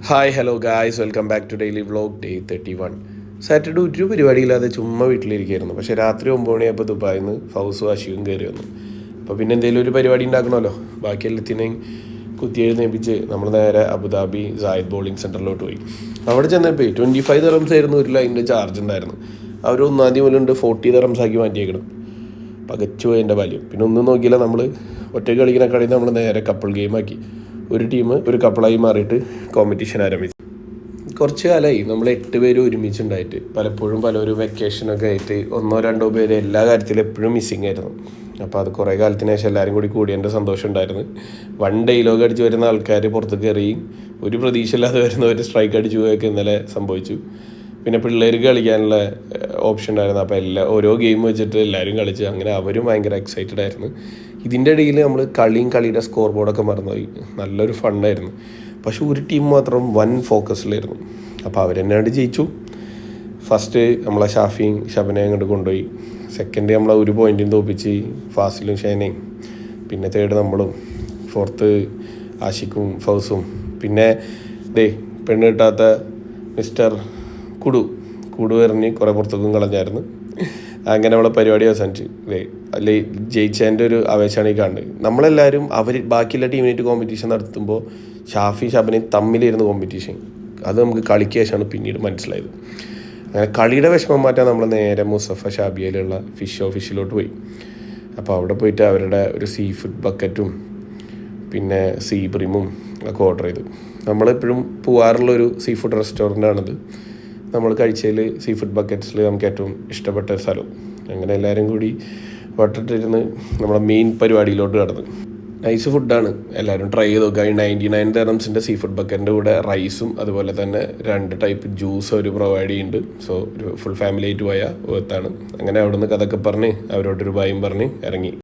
Hi hello guys, welcome back to daily vlog day 31. Saturday ഒരു പരിപാടിയില്ലാതെ ചുമ്മാ വീട്ടിലിരിക്കുകയായിരുന്നു. പക്ഷേ രാത്രി 9 മണിയായപ്പോൾ ദുബായിൽ നിന്ന് ഫൗസും അഷിയും കയറി വന്നു. അപ്പോൾ പിന്നെ എന്തെങ്കിലും ഒരു പരിപാടി ഉണ്ടാക്കണമല്ലോ. ബാക്കി എല്ലാത്തിനെയും കുത്തിയെഴുന്നേപ്പിച്ച് നമ്മൾ നേരെ അബുദാബി സായിദ് ബോളിംഗ് സെൻറ്ററിലോട്ട് പോയി. അവിടെ ചെന്നപ്പോൾ 25 ദിറംസ് ആയിരുന്നു ഒരു ലൈനിൻ്റെ ചാർജ് ഉണ്ടായിരുന്നു. അവർ 1-ാം തീയതി മുതലുണ്ട് 40 ദിറംസ് ആക്കി മാറ്റിയേക്കണം. പകച്ചു പോയി എൻ്റെ വാല്യം. പിന്നെ ഒന്നും നോക്കിയില്ല, നമ്മൾ ഒറ്റയ്ക്ക് കളിക്കുന്ന കളിയിൽ നമ്മൾ നേരെ കപ്പിൾ ഗെയിമാക്കി. ഒരു ടീം ഒരു കപ്പിളായി മാറിയിട്ട് കോമ്പറ്റീഷൻ ആരംഭിച്ചു. കുറച്ച് കാലമായി നമ്മൾ 8 പേര് ഒരുമിച്ചുണ്ടായിട്ട് പലപ്പോഴും പലരും വെക്കേഷനൊക്കെ ആയിട്ട് 1-2 പേര് എല്ലാ കാര്യത്തിലും എപ്പോഴും മിസ്സിങ് ആയിരുന്നു. അപ്പോൾ അത് കുറേ കാലത്തിന് ശേഷം എല്ലാവരും കൂടി കൂടിയതിൻ്റെ സന്തോഷം ഉണ്ടായിരുന്നു. 1 ഡയലോഗ് അടിച്ച് വരുന്ന ആൾക്കാർ പുറത്ത് കയറിയും ഒരു പ്രതീക്ഷയില്ലാതെ വരുന്നവർ സ്ട്രൈക്ക് അടിച്ചു പോയൊക്കെ ഇന്നലെ സംഭവിച്ചു. പിന്നെ പിള്ളേർക്ക് കളിക്കാനുള്ള ഓപ്ഷൻ ഉണ്ടായിരുന്നു. അപ്പോൾ ഓരോ ഗെയിം വെച്ചിട്ട് എല്ലാവരും കളിച്ച് അങ്ങനെ അവരും ഭയങ്കര എക്സൈറ്റഡ് ആയിരുന്നു. ഇതിൻ്റെ ഇടയിൽ നമ്മൾ കളിയുടെ സ്കോർ ബോർഡൊക്കെ മറന്നുപോയി. നല്ലൊരു ഫണ്ണായിരുന്നു. പക്ഷെ ഒരു ടീം മാത്രം വൻ ഫോക്കസിലായിരുന്നു. അപ്പോൾ അവരെന്നാണ്ട് ജയിച്ചു. ഫസ്റ്റ് നമ്മളെ ഷാഫിയും ഷബനയും അങ്ങോട്ട് കൊണ്ടുപോയി. സെക്കൻഡ് നമ്മളെ ഒരു പോയിൻറ്റും തോപ്പിച്ച് ഫാസിലും ഷൈനയും. പിന്നെ തേർഡ് നമ്മളും. ഫോർത്ത് ആഷിഖും ഫൗസും. പിന്നെ പെണ്ണ് കിട്ടാത്ത മിസ്റ്റർ കുടു എറിഞ്ഞ് കുറേ പുറത്തേക്കും കളഞ്ഞായിരുന്നു. അങ്ങനെ നമ്മളെ പരിപാടി അവസാനിച്ചു. അല്ലെ ജയിച്ചതിൻ്റെ ഒരു ആവേശമാണ് ഈ കാണുന്നത്. നമ്മളെല്ലാവരും ബാക്കിയുള്ള ടീമിനായിട്ട് കോമ്പറ്റീഷൻ നടത്തുമ്പോൾ ഷാഫി ഷബനയും തമ്മിലിരുന്ന് കോമ്പറ്റീഷൻ. അത് നമുക്ക് കളിക്ക് ശേഷമാണ് പിന്നീട് മനസ്സിലായത്. അങ്ങനെ കളിയുടെ വിഷമം മാറ്റാൻ നമ്മൾ നേരെ മുസഫ ഷാബിയയിലുള്ള ഫിഷ് ഓഫീസിലോട്ട് പോയി. അപ്പോൾ അവിടെ പോയിട്ട് അവരുടെ ഒരു സീ ഫുഡ് ബക്കറ്റും പിന്നെ സീ ബ്രിമും ഒക്കെ ഓർഡർ ചെയ്തു. നമ്മളെപ്പോഴും പോകാറുള്ളൊരു സീ ഫുഡ് റെസ്റ്റോറൻ്റാണിത്. നമ്മൾ കഴിച്ചതിൽ സീ ഫുഡ് ബക്കറ്റ്സിൽ നമുക്ക് ഏറ്റവും ഇഷ്ടപ്പെട്ട സ്ഥലം. അങ്ങനെ എല്ലാവരും കൂടി വട്ടിട്ടിരുന്ന് നമ്മുടെ മെയിൻ പരിപാടിയിലോട്ട് കടന്നു. നൈസ് ഫുഡാണ്, എല്ലാവരും ട്രൈ ചെയ്ത് നോക്കുക. 99 ദിറംസിൻ്റെ സീ ഫുഡ് ബക്കറ്റിൻ്റെ കൂടെ റൈസും അതുപോലെ തന്നെ 2 ടൈപ്പ് ജ്യൂസ് അവർ പ്രൊവൈഡ് ചെയ്യുന്നുണ്ട്. സോ ഒരു ഫുൾ ഫാമിലി ആയിട്ട് പോയാൽ വേർത്താണ്. അങ്ങനെ അവിടെ നിന്ന് കഥയൊക്കെ പറഞ്ഞ് അവരോടൊരു ബായും പറഞ്ഞ് ഇറങ്ങി.